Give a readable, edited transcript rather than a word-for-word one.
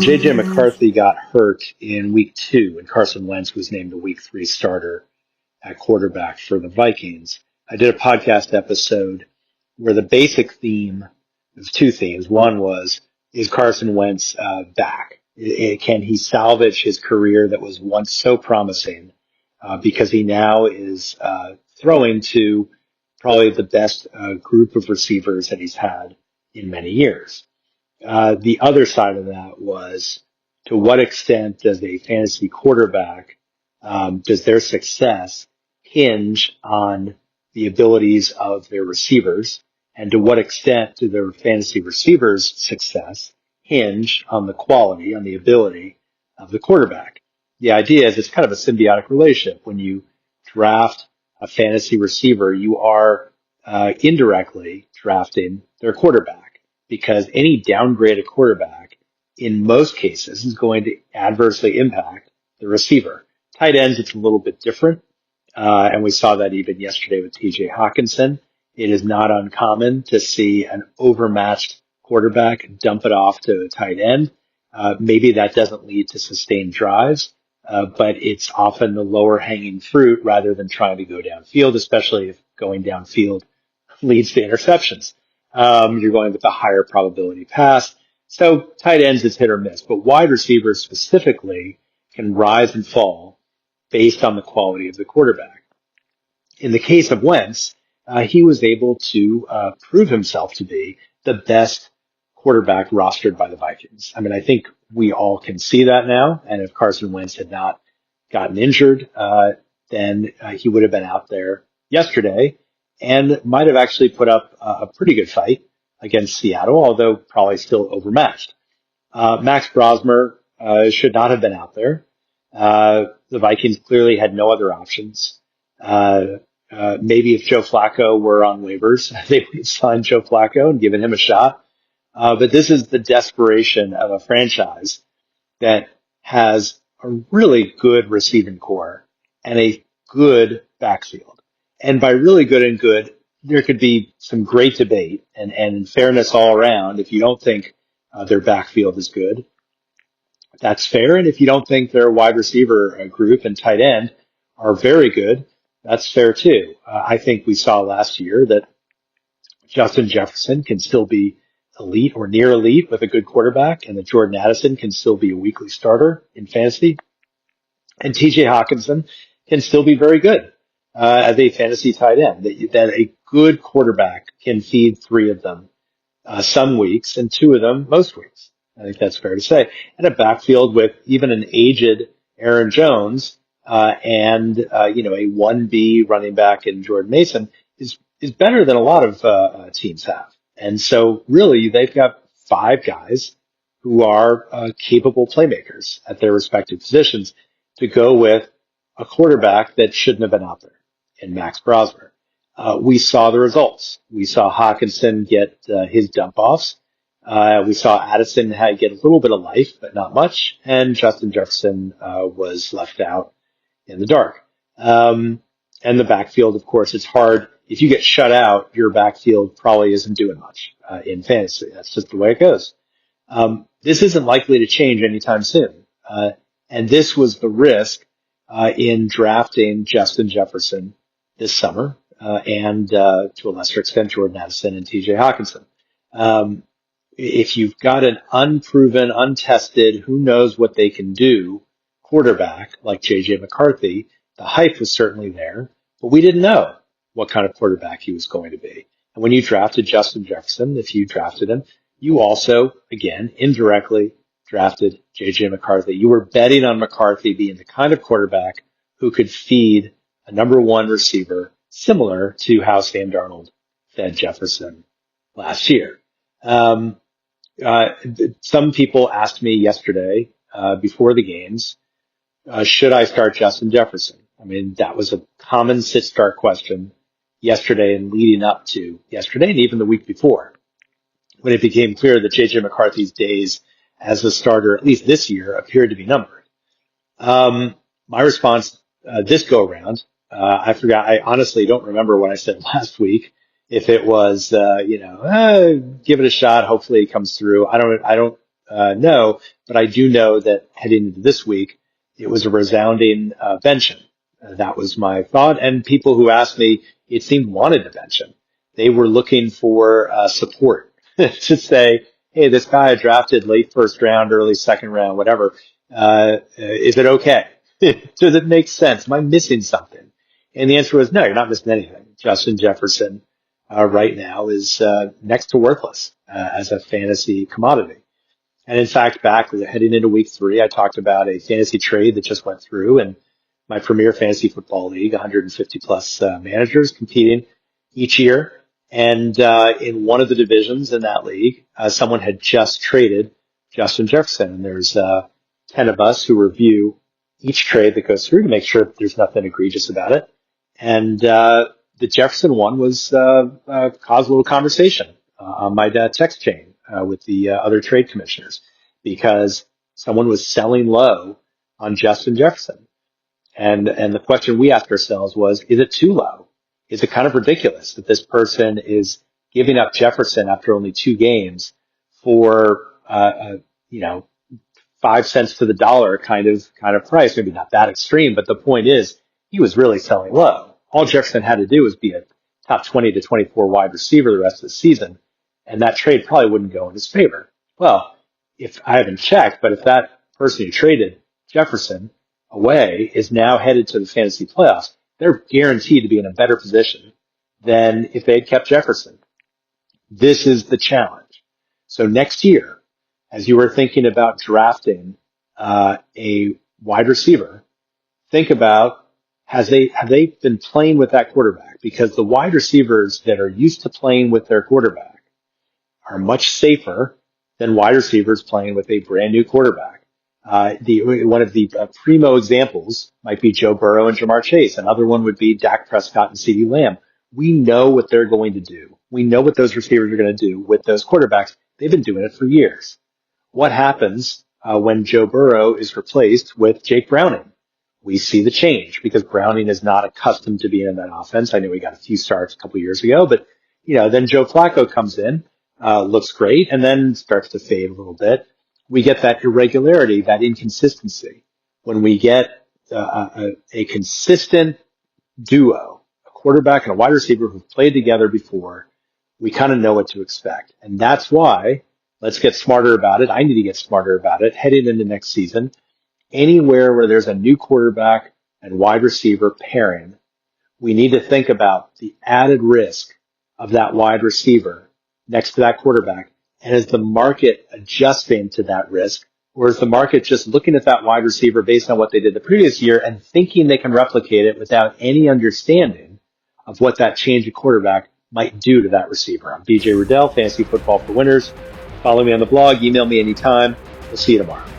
J.J. McCarthy got hurt in week 2, and Carson Wentz was named the week 3 starter at quarterback for the Vikings. I did a podcast episode where the basic theme, there's 2 themes. One was, is Carson Wentz back? Can he salvage his career that was once so promising? Because he now is throwing to probably the best group of receivers that he's had in many years. The other side of that was, to what extent does a fantasy quarterback, does their success hinge on the abilities of their receivers? And to what extent do their fantasy receivers' success hinge on the quality, on the ability of the quarterback? The idea is it's kind of a symbiotic relationship. When you draft a fantasy receiver, you are indirectly drafting their quarterback, because any downgraded quarterback in most cases is going to adversely impact the receiver. Tight ends, it's a little bit different. And we saw that even yesterday with TJ Hawkinson. It is not uncommon to see an overmatched quarterback dump it off to a tight end. Maybe that doesn't lead to sustained drives, but it's often the lower hanging fruit rather than trying to go downfield, especially if going downfield leads to interceptions. You're going with a higher probability pass. So tight ends is hit or miss, but wide receivers specifically can rise and fall based on the quality of the quarterback. In the case of Wentz, he was able to prove himself to be the best quarterback rostered by the Vikings. I mean, I think we all can see that now. And if Carson Wentz had not gotten injured, then he would have been out there yesterday and might have actually put up a pretty good fight against Seattle, although probably still overmatched. Max Brosmer should not have been out there. The Vikings clearly had no other options. Maybe if Joe Flacco were on waivers, they would sign Joe Flacco and given him a shot. But this is the desperation of a franchise that has a really good receiving core and a good backfield. And by really good and good, there could be some great debate and fairness all around. If you don't think their backfield is good, that's fair. And if you don't think their wide receiver group and tight end are very good, that's fair too. I think we saw last year that Justin Jefferson can still be elite or near elite with a good quarterback, and that Jordan Addison can still be a weekly starter in fantasy. And TJ Hawkinson can still be very good as a fantasy tight end. That a good quarterback can feed 3 of them some weeks and 2 of them most weeks. I think that's fair to say. And a backfield with even an aged Aaron Jones and a 1B running back in Jordan Mason is better than a lot of teams have. And so really they've got 5 guys who are capable playmakers at their respective positions to go with a quarterback that shouldn't have been out there in Max Brosmer. We saw the results. We saw Hawkinson get his dump offs. We saw Addison get a little bit of life, but not much. And Justin Jefferson was left out in the dark. And the backfield, of course, it's hard. If you get shut out, your backfield probably isn't doing much in fantasy. That's just the way it goes. This isn't likely to change anytime soon. And this was the risk in drafting Justin Jefferson this summer, and to a lesser extent, Jordan Addison and TJ Hawkinson. If you've got an unproven, untested, who knows what they can do quarterback like J.J. McCarthy, the hype was certainly there, but we didn't know what kind of quarterback he was going to be. And when you drafted Justin Jefferson, if you drafted him, you also, again, indirectly drafted J.J. McCarthy. You were betting on McCarthy being the kind of quarterback who could feed a number 1 receiver, similar to how Sam Darnold fed Jefferson last year. Some people asked me yesterday, before the games, should I start Justin Jefferson? I mean, that was a common sit-start question yesterday and leading up to yesterday and even the week before, when it became clear that J.J. McCarthy's days as a starter, at least this year, appeared to be numbered. My response this go-around, I forgot, I honestly don't remember what I said last week. If it was, give it a shot, hopefully it comes through. I don't know, but I do know that heading into this week, it was a resounding benching. That was my thought. And people who asked me, it seemed wanted a benching. They were looking for support to say, hey, this guy I drafted late first round, early second round, whatever. Is it okay? Does it make sense? Am I missing something? And the answer was no, you're not missing anything. Justin Jefferson right now is next to worthless as a fantasy commodity. And in fact, back heading into week 3, I talked about a fantasy trade that just went through in my premier fantasy football league, 150 plus managers competing each year. And in one of the divisions in that league, someone had just traded Justin Jefferson. And there's 10 of us who review each trade that goes through to make sure there's nothing egregious about it. And the Jefferson one was caused a little conversation on my text chain with the other trade commissioners because someone was selling low on Justin Jefferson. And the question we asked ourselves was, is it too low? Is it kind of ridiculous that this person is giving up Jefferson after only 2 games for, 5 cents to the dollar kind of price? Maybe not that extreme, but the point is he was really selling low. All Jefferson had to do was be a top 20 to 24 wide receiver the rest of the season, and that trade probably wouldn't go in his favor. Well, if I haven't checked, but if that person who traded Jefferson away is now headed to the fantasy playoffs, they're guaranteed to be in a better position than if they had kept Jefferson. This is the challenge. So next year, as you were thinking about drafting a wide receiver, think about have they been playing with that quarterback? Because the wide receivers that are used to playing with their quarterback are much safer than wide receivers playing with a brand new quarterback. One of the primo examples might be Joe Burrow and Jamar Chase. Another one would be Dak Prescott and CeeDee Lamb. We know what they're going to do. We know what those receivers are going to do with those quarterbacks. They've been doing it for years. What happens when Joe Burrow is replaced with Jake Browning? We see the change because Browning is not accustomed to being in that offense. I know he got a few starts a couple years ago, but then Joe Flacco comes in, looks great, and then starts to fade a little bit. We get that irregularity, that inconsistency. When we get a consistent duo, a quarterback and a wide receiver who've played together before, we kind of know what to expect. And that's why let's get smarter about it. I need to get smarter about it heading into next season. Anywhere where there's a new quarterback and wide receiver pairing, we need to think about the added risk of that wide receiver next to that quarterback. And is the market adjusting to that risk, or is the market just looking at that wide receiver based on what they did the previous year and thinking they can replicate it without any understanding of what that change of quarterback might do to that receiver? I'm BJ Riddell, Fantasy Football for Winners. Follow me on the blog, email me anytime. We'll see you tomorrow.